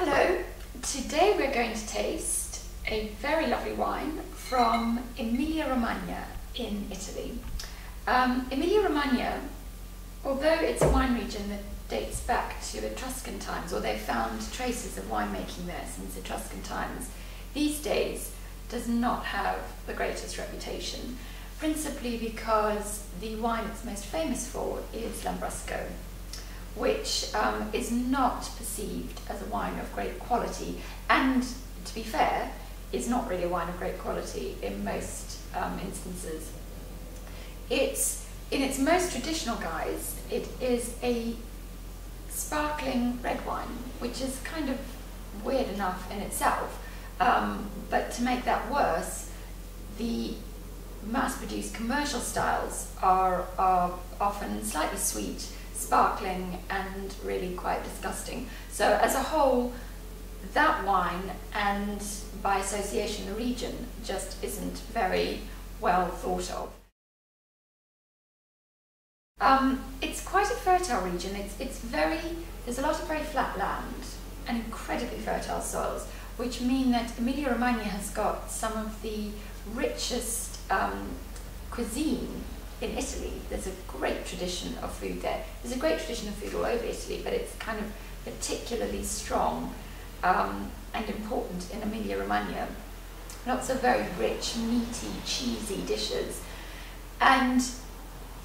Hello, today we're going to taste a very lovely wine from Emilia-Romagna in Italy. Emilia-Romagna, although it's a wine region that dates back to Etruscan times, or they've found traces of winemaking there since Etruscan times, these days does not have the greatest reputation, principally because the wine it's most famous for is Lambrusco, which is not perceived as a wine of great quality, and to be fair, is not really a wine of great quality in most instances. It's, in its most traditional guise, it is a sparkling red wine, which is kind of weird enough in itself, but to make that worse, the mass-produced commercial styles are often slightly sweet, sparkling, and really quite disgusting. So as a whole, that wine, and by association the region, just isn't very well thought of. It's quite a fertile region. There's a lot of very flat land and incredibly fertile soils, which mean that Emilia-Romagna has got some of the richest cuisine in Italy. There's a great tradition of food there. There's a great tradition of food all over Italy, but it's kind of particularly strong and important in Emilia-Romagna. Lots of very rich, meaty, cheesy dishes. And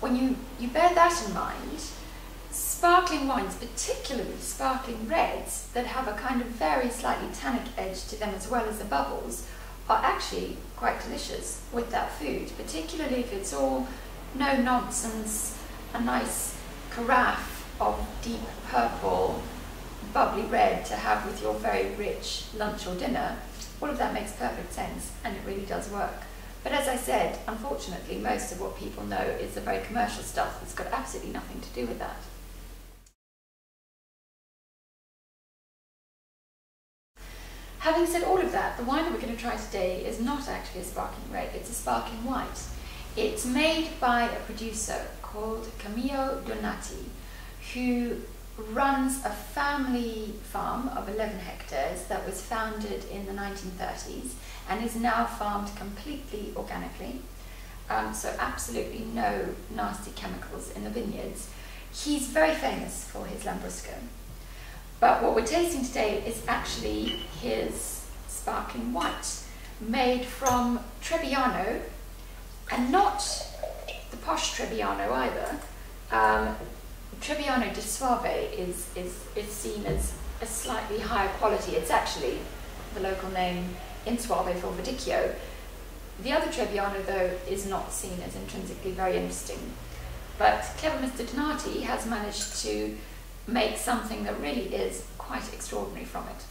when you bear that in mind, sparkling wines, particularly sparkling reds that have a kind of very slightly tannic edge to them as well as the bubbles, are actually quite delicious with that food, particularly if it's all no nonsense, a nice carafe of deep purple, bubbly red to have with your very rich lunch or dinner. All of that makes perfect sense, and it really does work. But as I said, unfortunately, most of what people know is the very commercial stuff that's got absolutely nothing to do with that. Having said all of that, the wine that we're going to try today is not actually a sparkling red, it's a sparkling white. It's made by a producer called Camillo, who runs a family farm of 11 hectares that was founded in the 1930s and is now farmed completely organically, so absolutely no nasty chemicals in the vineyards. He's very famous for his Lambrusco, but what we're tasting today is actually his sparkling white, made from Trebbiano, and not the posh Trebbiano either. Trebbiano di Soave is seen as a slightly higher quality. It's actually the local name in Soave for Verdicchio. The other Trebbiano, though, is not seen as intrinsically very interesting. But clever Mr. Donati has managed to make something that really is quite extraordinary from it.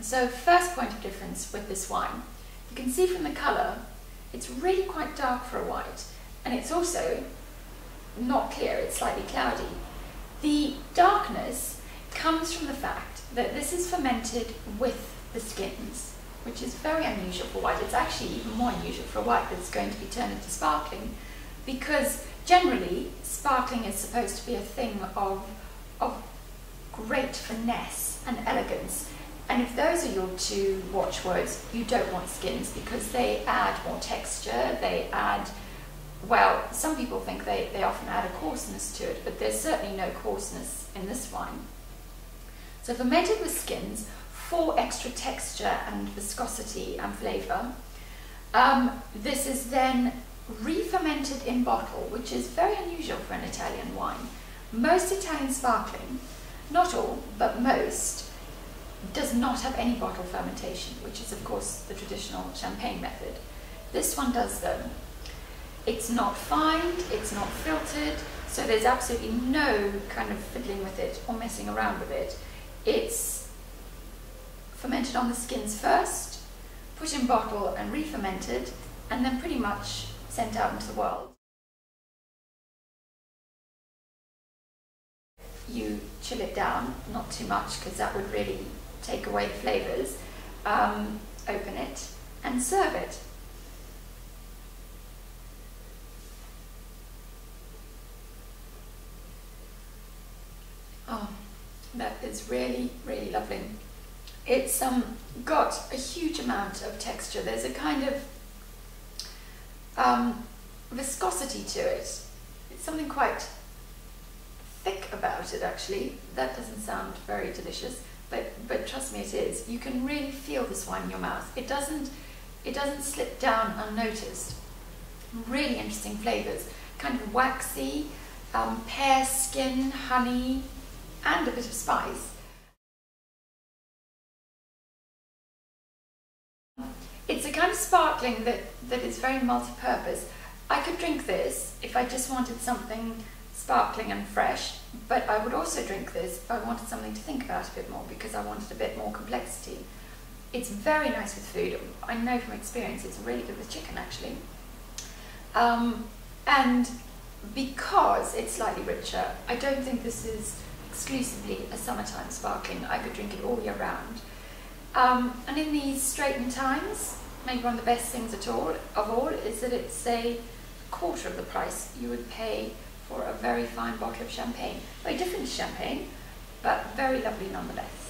So first point of difference with this wine, you can see from the colour, it's really quite dark for a white, and it's also not clear, it's slightly cloudy. The darkness comes from the fact that this is fermented with the skins, which is very unusual for white. It's actually even more unusual for a white that's going to be turned into sparkling, because generally sparkling is supposed to be a thing of great finesse and elegance. And if those are your two watchwords, you don't want skins, because they add more texture, they add, well, some people think they often add a coarseness to it, but there's certainly no coarseness in this wine. So fermented with skins for extra texture and viscosity and flavour. This is then re-fermented in bottle, which is very unusual for an Italian wine. Most Italian sparkling, not all, but most, does not have any bottle fermentation, which is of course the traditional champagne method. This one does though. It's not fined, it's not filtered, so there's absolutely no kind of fiddling with it or messing around with it. It's fermented on the skins first, put in bottle and re-fermented, and then pretty much sent out into the world. You chill it down, not too much because that would really take away the flavours, open it and serve it. That is really, really lovely. It's got a huge amount of texture. There's a kind of viscosity to it. It's something quite thick about it, actually. That doesn't sound very delicious, but trust me, it is. You can really feel this wine in your mouth. It doesn't slip down unnoticed. Really interesting flavours, kind of waxy, pear skin, honey, and a bit of spice. It's a kind of sparkling that is very multi-purpose. I could drink this if I just wanted something sparkling and fresh, but I would also drink this if I wanted something to think about a bit more, because I wanted a bit more complexity. It's very nice with food. I know from experience it's really good with chicken, actually. And because it's slightly richer, I don't think this is exclusively a summertime sparkling. I could drink it all year round. And in these straitened times, maybe one of the best things of all is that it's a quarter of the price you would pay for a very fine bottle of champagne. Very different to champagne, but very lovely nonetheless.